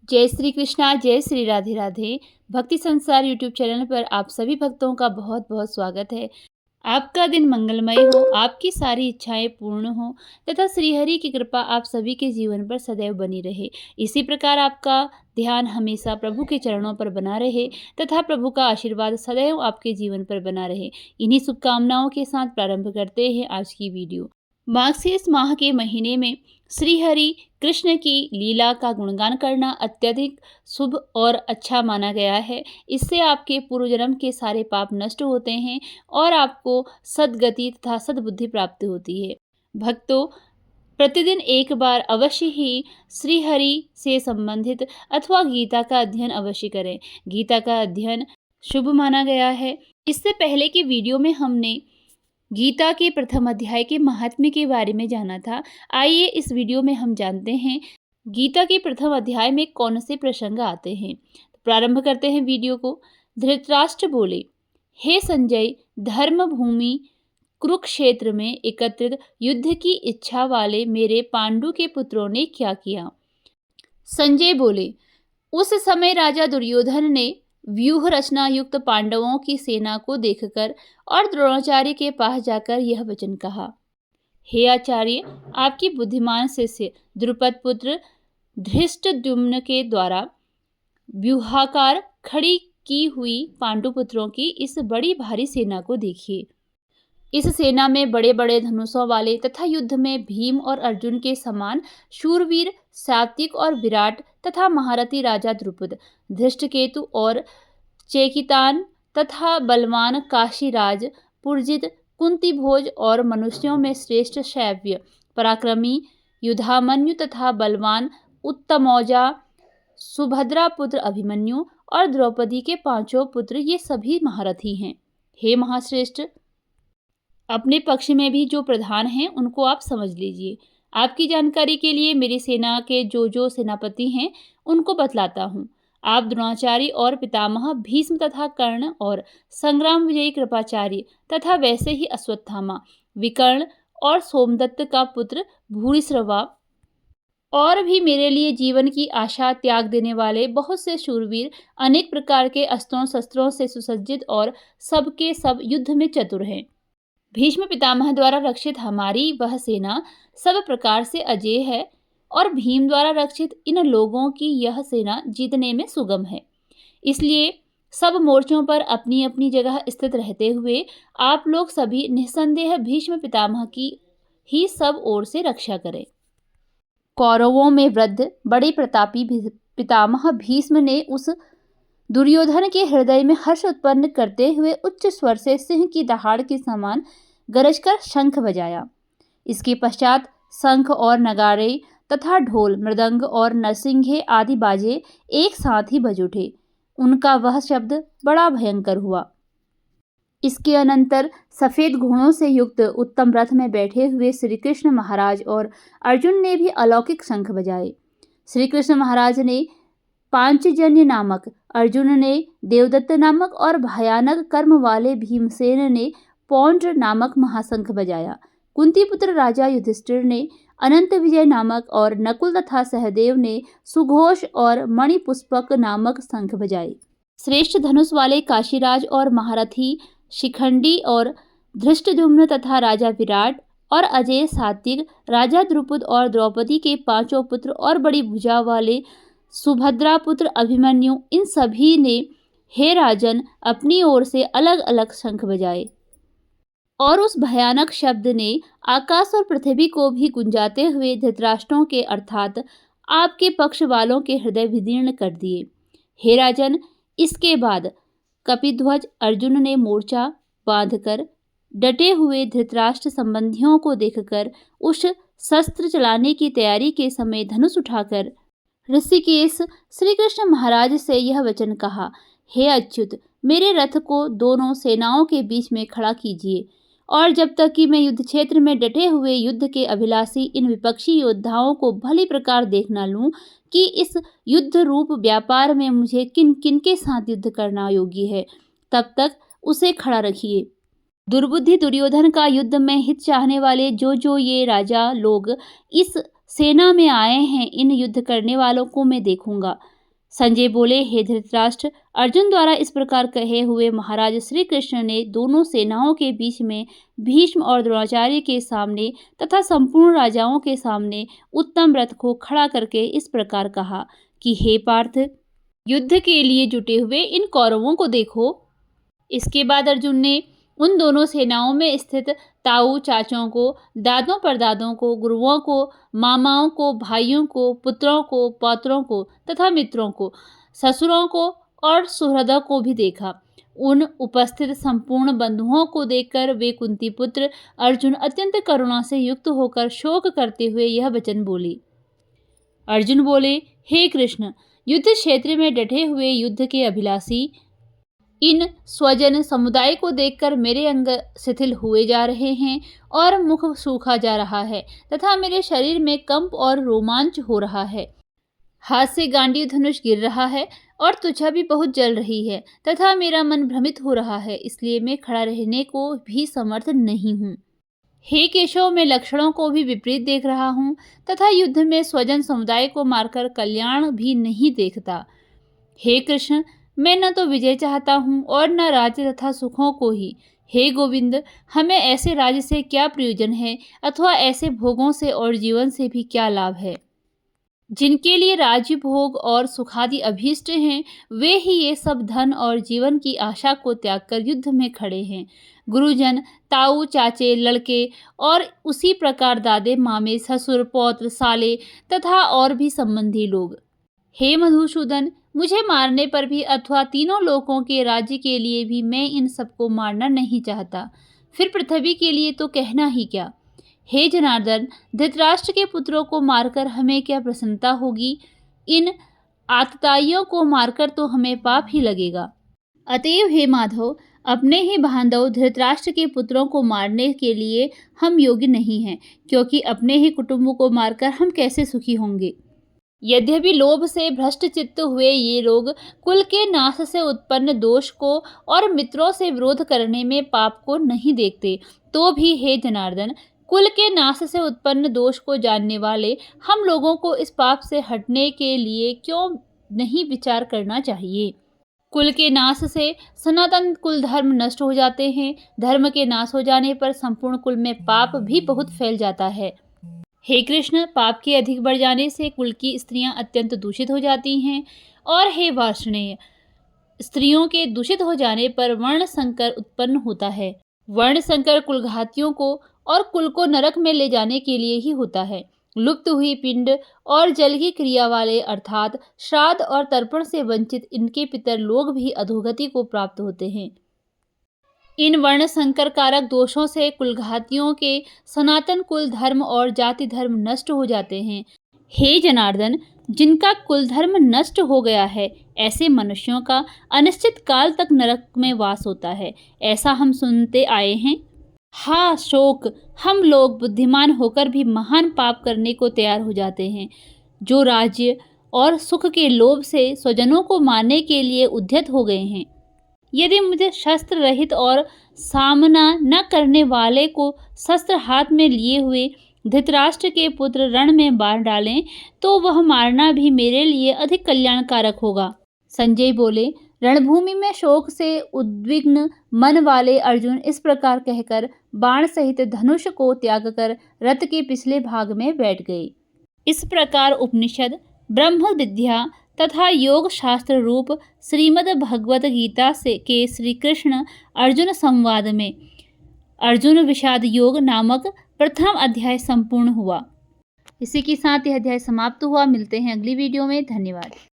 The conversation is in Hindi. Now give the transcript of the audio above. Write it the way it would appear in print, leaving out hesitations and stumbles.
जय श्री कृष्णा, जय श्री राधे राधे। भक्ति संसार यूट्यूब चैनल पर आप सभी भक्तों का बहुत बहुत स्वागत है। आपका दिन मंगलमय हो, आपकी सारी इच्छाएं पूर्ण हो तथा श्रीहरि की कृपा आप सभी के जीवन पर सदैव बनी रहे। इसी प्रकार आपका ध्यान हमेशा प्रभु के चरणों पर बना रहे तथा प्रभु का आशीर्वाद सदैव आपके जीवन पर बना रहे। इन्हीं शुभकामनाओं के साथ प्रारंभ करते हैं आज की वीडियो। मार्गशीर्ष माह के महीने में श्री हरि कृष्ण की लीला का गुणगान करना अत्यधिक शुभ और अच्छा माना गया है। इससे आपके पूर्व जन्म के सारे पाप नष्ट होते हैं और आपको सद्गति तथा सद्बुद्धि प्राप्त होती है। भक्तों, प्रतिदिन एक बार अवश्य ही श्री हरि से संबंधित अथवा गीता का अध्ययन अवश्य करें। गीता का अध्ययन शुभ माना गया है। इससे पहले की वीडियो में हमने गीता के प्रथम अध्याय के महात्म्य के बारे में जाना था। आइए इस वीडियो में हम जानते हैं गीता के प्रथम अध्याय में कौन से प्रसंग आते हैं। प्रारंभ करते हैं वीडियो को। धृतराष्ट्र बोले, हे संजय, धर्म भूमि कुरुक्षेत्र में एकत्रित युद्ध की इच्छा वाले मेरे पांडु के पुत्रों ने क्या किया। संजय बोले, उस समय राजा दुर्योधन ने व्यूह रचना युक्त पांडवों की सेना को देखकर और द्रोणाचार्य के पास जाकर यह वचन कहा, हे आचार्य, आपकी बुद्धिमान शिष्य द्रुपद पुत्र धृष्टद्युम्न के द्वारा व्यूहाकार खड़ी की हुई पांडुपुत्रों की इस बड़ी भारी सेना को देखिए। इस सेना में बड़े बड़े धनुषों वाले तथा युद्ध में भीम और अर्जुन के समान शूरवीर सात्विक और विराट तथा महारथी राजा द्रुपद, धृष्टकेतु और चेकितान तथा बलवान काशीराज पुरजित, कुंती भोज और मनुष्यों में श्रेष्ठ शैव्य पराक्रमी युधामन्यु तथा बलवान उत्तमौजा सुभद्रा पुत्र अभिमन्यु और द्रौपदी के पांचों पुत्र, ये सभी महारथी हैं। हे महाश्रेष्ठ, अपने पक्ष में भी जो प्रधान हैं उनको आप समझ लीजिए। आपकी जानकारी के लिए मेरी सेना के जो सेनापति हैं उनको बतलाता हूँ। आप द्रोणाचार्य और पितामह भीष्म तथा कर्ण और संग्राम विजयी कृपाचार्य तथा वैसे ही अश्वत्थामा, विकर्ण और सोमदत्त का पुत्र भूरिश्रवा और भी मेरे लिए जीवन की आशा त्याग देने वाले बहुत से शूरवीर, अनेक प्रकार के अस्त्रों शस्त्रों से सुसज्जित और सबके सब युद्ध में चतुर हैं। भीष्म पितामह द्वारा रक्षित हमारी वह सेना सब प्रकार से अजेय है और भीम द्वारा रक्षित इन लोगों की यह सेना जीतने में सुगम है। इसलिए सब मोर्चों पर अपनी अपनी जगह स्थित रहते हुए आप लोग सभी निस्संदेह भीष्म पितामह की ही सब ओर से रक्षा करें। कौरवों में वृद्ध बड़े प्रतापी पितामह भीष्म ने उस दुर्योधन के हृदय में हर्ष उत्पन्न करते हुए उच्च स्वर से सिंह की दहाड़ के समान गरजकर शंख बजाया। इसके पश्चात शंख और नगाड़े तथा ढोल, मृदंग और नरसिंघे आदि बाजे एक साथ ही बज उठे। उनका वह शब्द बड़ा भयंकर हुआ। इसके अनंतर सफेद घोड़ों से युक्त उत्तम रथ में बैठे हुए श्री कृष्ण महाराज और अर्जुन ने भी अलौकिक शंख बजाए। श्री कृष्ण महाराज ने पांचजन्य नामक, अर्जुन ने देवदत्त नामक और भयानक कर्म वाले भीमसेन ने पौंड्र नामक महाशंख बजाया। कुंती पुत्र राजा युधिष्ठिर ने अनंत विजय नामक और नकुल तथा सहदेव ने सुघोष और मणिपुष्पक नामक शंख बजाए। श्रेष्ठ धनुष वाले काशीराज और महारथी शिखंडी और धृष्टद्युम्न तथा राजा विराट और अजय सात्विक राजा द्रुपद और द्रौपदी के पांचों पुत्र और बड़ी भुजा वाले सुभद्रा पुत्र अभिमन्यु, इन सभी ने हे राजन अपनी ओर से अलग अलग शंख बजाए और उस भयानक शब्द ने आकाश और पृथ्वी को भी गुंजाते हुए धृतराष्ट्रों के अर्थात आपके पक्ष वालों के हृदय विदीर्ण कर दिए। हे राजन, इसके बाद कपिध्वज अर्जुन ने मोर्चा बांधकर डटे हुए धृतराष्ट्र संबंधियों को देखकर उस शस्त्र चलाने की तैयारी के समय धनुष उठाकर ऋषिकेश श्री कृष्ण महाराज से यह वचन कहा, हे अच्युत, मेरे रथ को दोनों सेनाओं के बीच में खड़ा कीजिए और जब तक कि मैं युद्ध क्षेत्र में डटे हुए युद्ध के अभिलाषी इन विपक्षी योद्धाओं को भली प्रकार देख न लूं कि इस युद्ध रूप व्यापार में मुझे किन किन के साथ युद्ध करना योग्य है, तब तक उसे खड़ा रखिए। दुर्बुद्धि दुर्योधन का युद्ध में हित चाहने वाले जो ये राजा लोग इस सेना में आए हैं, इन युद्ध करने वालों को मैं देखूंगा। संजय बोले, हे धृतराष्ट्र, अर्जुन द्वारा इस प्रकार कहे हुए महाराज श्री कृष्ण ने दोनों सेनाओं के बीच में भीष्म और द्रोणाचार्य के सामने तथा संपूर्ण राजाओं के सामने उत्तम रथ को खड़ा करके इस प्रकार कहा कि हे पार्थ, युद्ध के लिए जुटे हुए इन कौरवों को देखो। इसके बाद अर्जुन ने उन दोनों सेनाओं में स्थित ताऊ चाचों को, दादों परदादों को, गुरुओं को, मामाओं को, भाइयों को, पुत्रों को, पौत्रों को तथा मित्रों को, ससुरों को और सुहृदों को भी देखा। उन उपस्थित संपूर्ण बंधुओं को देखकर वे कुंती पुत्र अर्जुन अत्यंत करुणा से युक्त होकर शोक करते हुए यह वचन बोले। अर्जुन बोले, हे कृष्ण, युद्ध क्षेत्र में डटे हुए युद्ध के अभिलाषी इन स्वजन समुदाय को देखकर मेरे अंग शिथिल हुए जा रहे हैं और मुख सूखा जा रहा है तथा मेरे शरीर में कंप और रोमांच हो रहा है। हाथ से गांडीव धनुष गिर रहा है और त्वचा भी बहुत जल रही है तथा मेरा मन भ्रमित हो रहा है, इसलिए मैं खड़ा रहने को भी समर्थ नहीं हूँ। हे केशव, मैं लक्षणों को भी विपरीत देख रहा हूँ तथा युद्ध में स्वजन समुदाय को मारकर कल्याण भी नहीं देखता। हे कृष्ण, मैं न तो विजय चाहता हूँ और न राज्य तथा सुखों को ही। हे गोविंद, हमें ऐसे राज्य से क्या प्रयोजन है अथवा ऐसे भोगों से और जीवन से भी क्या लाभ है। जिनके लिए राज्य भोग और सुखादि अभीष्ट हैं, वे ही ये सब धन और जीवन की आशा को त्याग कर युद्ध में खड़े हैं। गुरुजन, ताऊ, चाचे, लड़के और उसी प्रकार दादे, मामे, ससुर, पौत्र, साले तथा और भी संबंधी लोग। हे मधुसूदन, मुझे मारने पर भी अथवा तीनों लोकों के राज्य के लिए भी मैं इन सबको मारना नहीं चाहता, फिर पृथ्वी के लिए तो कहना ही क्या। हे जनार्दन, धृतराष्ट्र के पुत्रों को मारकर हमें क्या प्रसन्नता होगी। इन आतताइयों को मारकर तो हमें पाप ही लगेगा। अतएव हे माधव, अपने ही बांधव धृतराष्ट्र के पुत्रों को मारने के लिए हम योग्य नहीं हैं, क्योंकि अपने ही कुटुंब को मारकर हम कैसे सुखी होंगे। यद्यपि लोभ से भ्रष्ट चित्त हुए ये लोग कुल के नाश से उत्पन्न दोष को और मित्रों से विरोध करने में पाप को नहीं देखते, तो भी हे जनार्दन, कुल के नाश से उत्पन्न दोष को जानने वाले हम लोगों को इस पाप से हटने के लिए क्यों नहीं विचार करना चाहिए। कुल के नाश से सनातन कुल धर्म नष्ट हो जाते हैं। धर्म के नाश हो जाने पर संपूर्ण कुल में पाप भी बहुत फैल जाता है। हे कृष्ण, पाप के अधिक बढ़ जाने से कुल की स्त्रियां अत्यंत दूषित हो जाती हैं और हे वार्ष्णेय, स्त्रियों के दूषित हो जाने पर वर्ण संकर उत्पन्न होता है। वर्ण संकर कुलघातियों को और कुल को नरक में ले जाने के लिए ही होता है। लुप्त हुई पिंड और जल की क्रिया वाले अर्थात श्राद्ध और तर्पण से वंचित इनके पितर लोग भी अधोगति को प्राप्त होते हैं। इन वर्ण संकर कारक दोषों से कुलघातियों के सनातन कुल धर्म और जाति धर्म नष्ट हो जाते हैं। हे जनार्दन, जिनका कुल धर्म नष्ट हो गया है, ऐसे मनुष्यों का अनिश्चित काल तक नरक में वास होता है, ऐसा हम सुनते आए हैं। हाँ शोक, हम लोग बुद्धिमान होकर भी महान पाप करने को तैयार हो जाते हैं, जो राज्य और सुख के लोभ से स्वजनों को मारने के लिए उद्यत हो गए हैं। यदि मुझे शस्त्र रहित और सामना न करने वाले को शस्त्र हाथ में लिए हुए धृतराष्ट्र के पुत्र रण में मार डालें, तो वह मारना भी मेरे लिए अधिक कल्याणकारक होगा। संजय बोले, रणभूमि में शोक से उद्विग्न मन वाले अर्जुन इस प्रकार कहकर बाण सहित धनुष को त्याग कर रथ के पिछले भाग में बैठ गए। इस प्रकार उपनिषद, ब्रह्म विद्या तथा योग शास्त्र रूप श्रीमद् भगवत गीता से के श्री कृष्ण अर्जुन संवाद में अर्जुन विषाद योग नामक प्रथम अध्याय संपूर्ण हुआ। इसी के साथ यह अध्याय समाप्त हुआ। मिलते हैं अगली वीडियो में। धन्यवाद।